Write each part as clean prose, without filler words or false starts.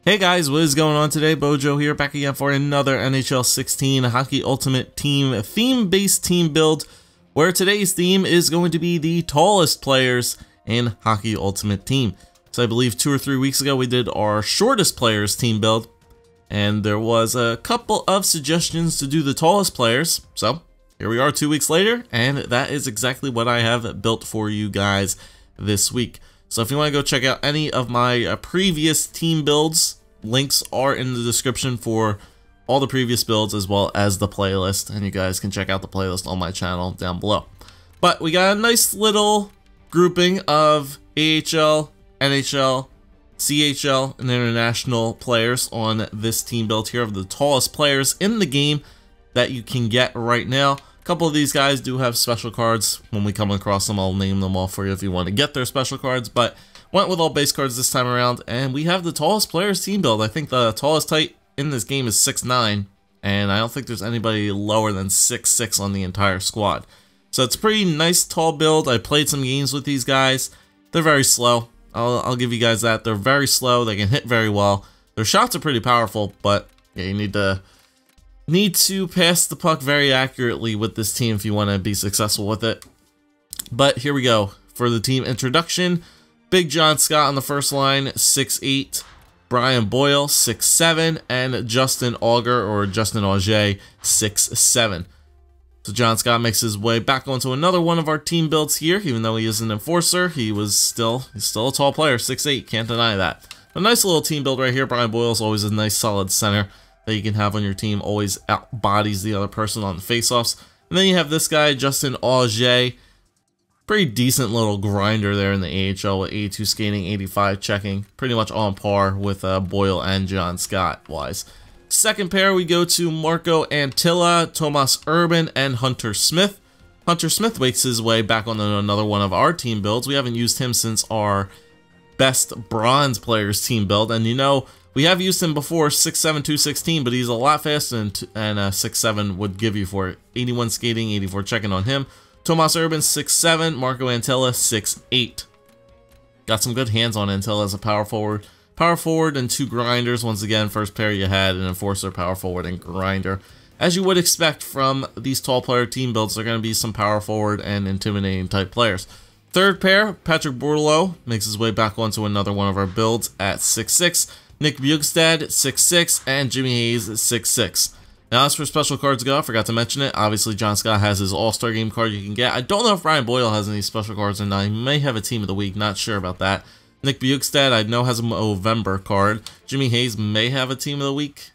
Hey guys, what is going on today? Bojo here, back again for another NHL 16 Hockey Ultimate Team theme-based team build, where today's theme is going to be the tallest players in Hockey Ultimate Team. So I believe 2 or 3 weeks ago we did our shortest players team build, and there was a couple of suggestions to do the tallest players. So here we are 2 weeks later, and that is exactly what I have built for you guys this week. So if you want to go check out any of my previous team builds, links are in the description for all the previous builds as well as the playlist, and you guys can check out the playlist on my channel down below. But we got a nice little grouping of AHL, NHL, CHL, and international players on this team build here of the tallest players in the game that you can get right now. A couple of these guys do have special cards. When we come across them, I'll name them all for you if you want to get their special cards, but went with all base cards this time around, and we have the tallest players team build. I think the tallest height in this game is 6'9", and I don't think there's anybody lower than 6'6" on the entire squad. So it's a pretty nice tall build. I played some games with these guys. They're very slow. I'll give you guys that. They're very slow. They can hit very well. Their shots are pretty powerful, but yeah, you need to pass the puck very accurately with this team if you want to be successful with it. But here we go for the team introduction. Big John Scott on the first line, 6'8", Brian Boyle, 6'7", and Justin Auger, or Justin Auger, 6'7". So John Scott makes his way back onto another one of our team builds here. Even though he is an enforcer, he's still a tall player, 6'8", can't deny that. A nice little team build right here. Brian Boyle is always a nice solid center that you can have on your team, always outbodies the other person on the faceoffs. And then you have this guy, Justin Auger, pretty decent little grinder there in the AHL with 82 skating, 85 checking, pretty much on par with Boyle and John Scott wise. Second pair, we go to Marco Antilla, Tomas Urban, and Hunter Smith. Hunter Smith makes his way back on another one of our team builds. We haven't used him since our best bronze players team build, and you know, we have used him before, 6'7", 216, but he's a lot faster than 6'7" would give you for it. 81 skating, 84 checking on him. Tomas Urban, 6'7", Marco Antilla, 6'8". Got some good hands on Antilla as a power forward. Power forward and 2 grinders. Once again, first pair you had an enforcer, power forward, and grinder. As you would expect from these tall player team builds, they're going to be some power forward and intimidating type players. Third pair, Patrick Bourleau makes his way back onto another one of our builds at 6'6". Nick Bjugstad, 6'6", and Jimmy Hayes, 6'6". Now, as for special cards go, I forgot to mention it. Obviously, John Scott has his All-Star Game card you can get. I don't know if Brian Boyle has any special cards or not. He may have a Team of the Week. Not sure about that. Nick Bjugstad, I know, has a November card. Jimmy Hayes may have a Team of the Week.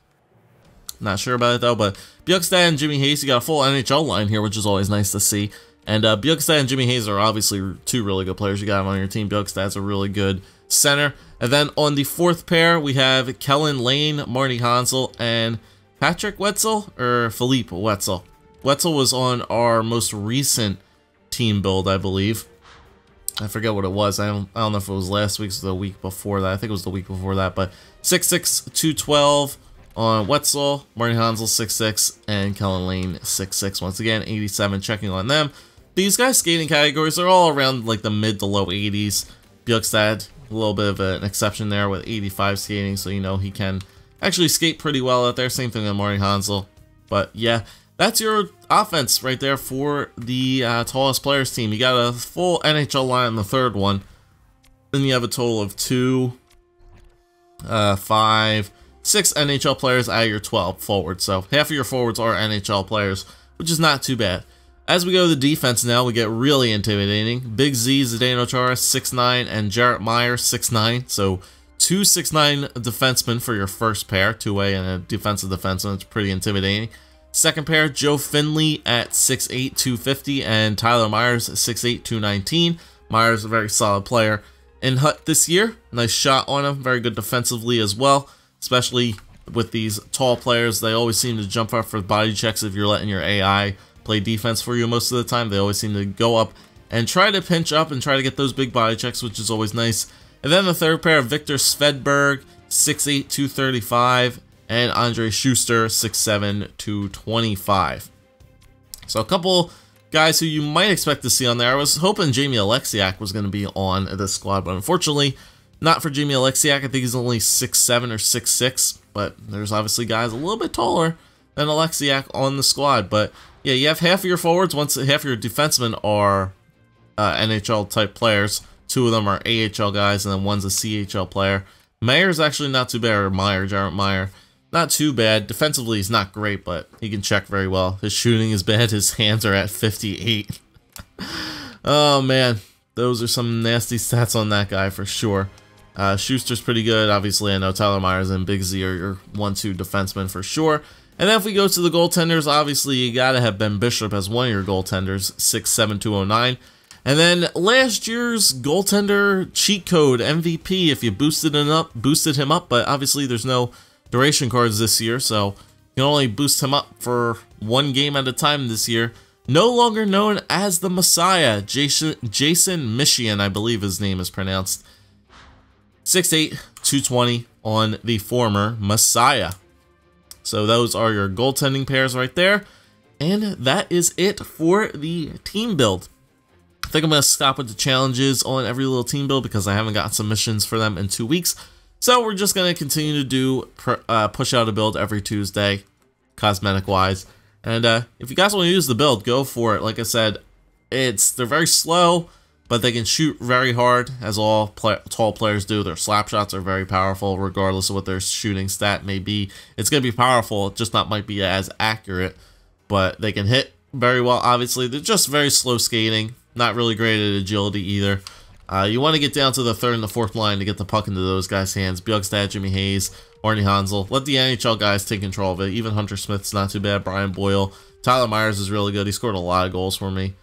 Not sure about it, though. But Bjugstad and Jimmy Hayes, you got a full NHL line here, which is always nice to see. And Bjugstad and Jimmy Hayes are obviously 2 really good players you got on your team. Bjugstad's a really good center. And then on the fourth pair, we have Kellen Lane, Marty Hansel, and Patrick Wetzel, or Philippe Wetzel. Wetzel was on our most recent team build, I believe. I forget what it was. I don't know if it was last week's or the week before that. I think it was the week before that. But 6'6", 212 on Wetzel, Marty Hansel 6'6", and Kellen Lane 6'6". Once again, 87 checking on them. These guys' skating categories are all around like the mid to low 80s. Bjugstad, a little bit of an exception there with 85 skating, so you know he can actually skate pretty well out there. Same thing with Marty Hansel. But yeah, that's your offense right there for the tallest players team. You got a full NHL line on the third one. Then you have a total of 2, 5, 6 NHL players out of your 12 forwards. So half of your forwards are NHL players, which is not too bad. As we go to the defense now, we get really intimidating. Big Z, Zdeno Chara, 6'9", and Jarrett Meyer, 6'9". So 2 6'9" defensemen for your first pair, 2-way and a defensive defenseman. It's pretty intimidating. Second pair, Joe Finley at 6'8", 250, and Tyler Myers at 6'8", 219. Myers a very solid player in Hut this year. Nice shot on him. Very good defensively as well, especially with these tall players. They always seem to jump up for body checks if you're letting your AI play defense for you most of the time. They always seem to go up and try to pinch up and try to get those big body checks, which is always nice. And then the third pair, Victor Svedberg, 6'8", 235, and Andre Schuster, 6'7", 225. So a couple guys who you might expect to see on there. I was hoping Jamie Alexiak was going to be on this squad, but unfortunately, Not for Jamie Alexiak. I think he's only 6'7" or 6'6", but there's obviously guys a little bit taller than Alexiak on the squad. But yeah, you have half of your forwards, half of your defensemen are NHL type players. 2 of them are AHL guys, and then one's a CHL player. Mayer's actually not too bad, or Jarrett Meyer. Not too bad. Defensively, he's not great, but he can check very well. His shooting is bad. His hands are at 58. Oh, man. Those are some nasty stats on that guy for sure. Schuster's pretty good. Obviously, I know Tyler Myers and Big Z are your 1-2 defensemen for sure. And then if we go to the goaltenders, obviously, you got to have Ben Bishop as one of your goaltenders, 6'7", 209. And then last year's goaltender cheat code MVP, if you boosted him up, but obviously there's no duration cards this year, so you can only boost him up for 1 game at a time this year. No longer known as the Messiah, Jason Michian, I believe his name is pronounced. 6'8", 220 on the former Messiah. So those are your goaltending pairs right there. And that is it for the team build. I think I'm going to stop with the challenges on every little team build because I haven't gotten submissions for them in 2 weeks. So we're just going to continue to do push out a build every Tuesday, cosmetic-wise. And if you guys want to use the build, go for it. Like I said, they're very slow, but they can shoot very hard, as all tall players do. Their slap shots are very powerful, regardless of what their shooting stat may be. It's going to be powerful, it just might be as accurate, but they can hit very well. Obviously, they're just very slow skating. Not really great at agility either. You want to get down to the 3rd and the 4th line to get the puck into those guys' hands. Bjugstad, Jimmy Hayes, Arnie Hansel. Let the NHL guys take control of it. Even Hunter Smith's not too bad. Brian Boyle. Tyler Myers is really good. He scored a lot of goals for me,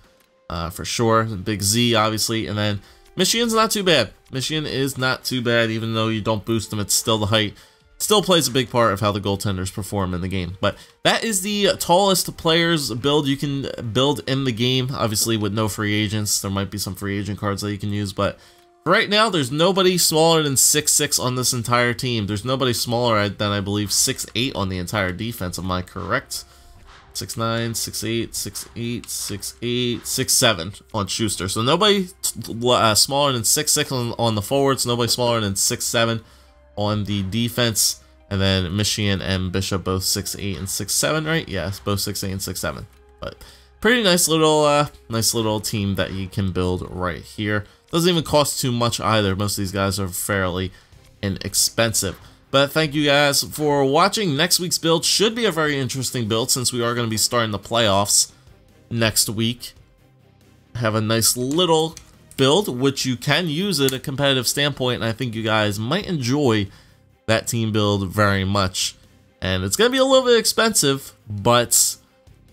for sure. Big Z, obviously. And then Michigan's not too bad. Michigan is not too bad, even though you don't boost them. It's still the height. Still plays a big part of how the goaltenders perform in the game. But that is the tallest players build you can build in the game. Obviously, with no free agents, there might be some free agent cards that you can use. But right now, there's nobody smaller than 6'6" on this entire team. There's nobody smaller than, I believe, 6'8" on the entire defense. Am I correct? 6'9", 6'8", 6'8", 6'8", 6'7" on Schuster. So nobody smaller than 6'6" on the forwards. Nobody smaller than 6'7" on the defense. And then Michigan and Bishop both 6'8" and 6'7", right? Yes, both 6'8" and 6'7". But pretty nice little team that you can build right here. Doesn't even cost too much either. Most of these guys are fairly inexpensive. But thank you guys for watching. Next week's build should be a very interesting build since we are going to be starting the playoffs next week. Have a nice little build, which you can use at a competitive standpoint, and I think you guys might enjoy that team build very much. And it's going to be a little bit expensive, but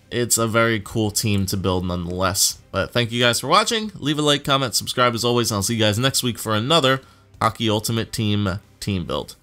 it's a very cool team to build nonetheless. But thank you guys for watching. Leave a like, comment, subscribe as always, and I'll see you guys next week for another Hockey Ultimate Team build.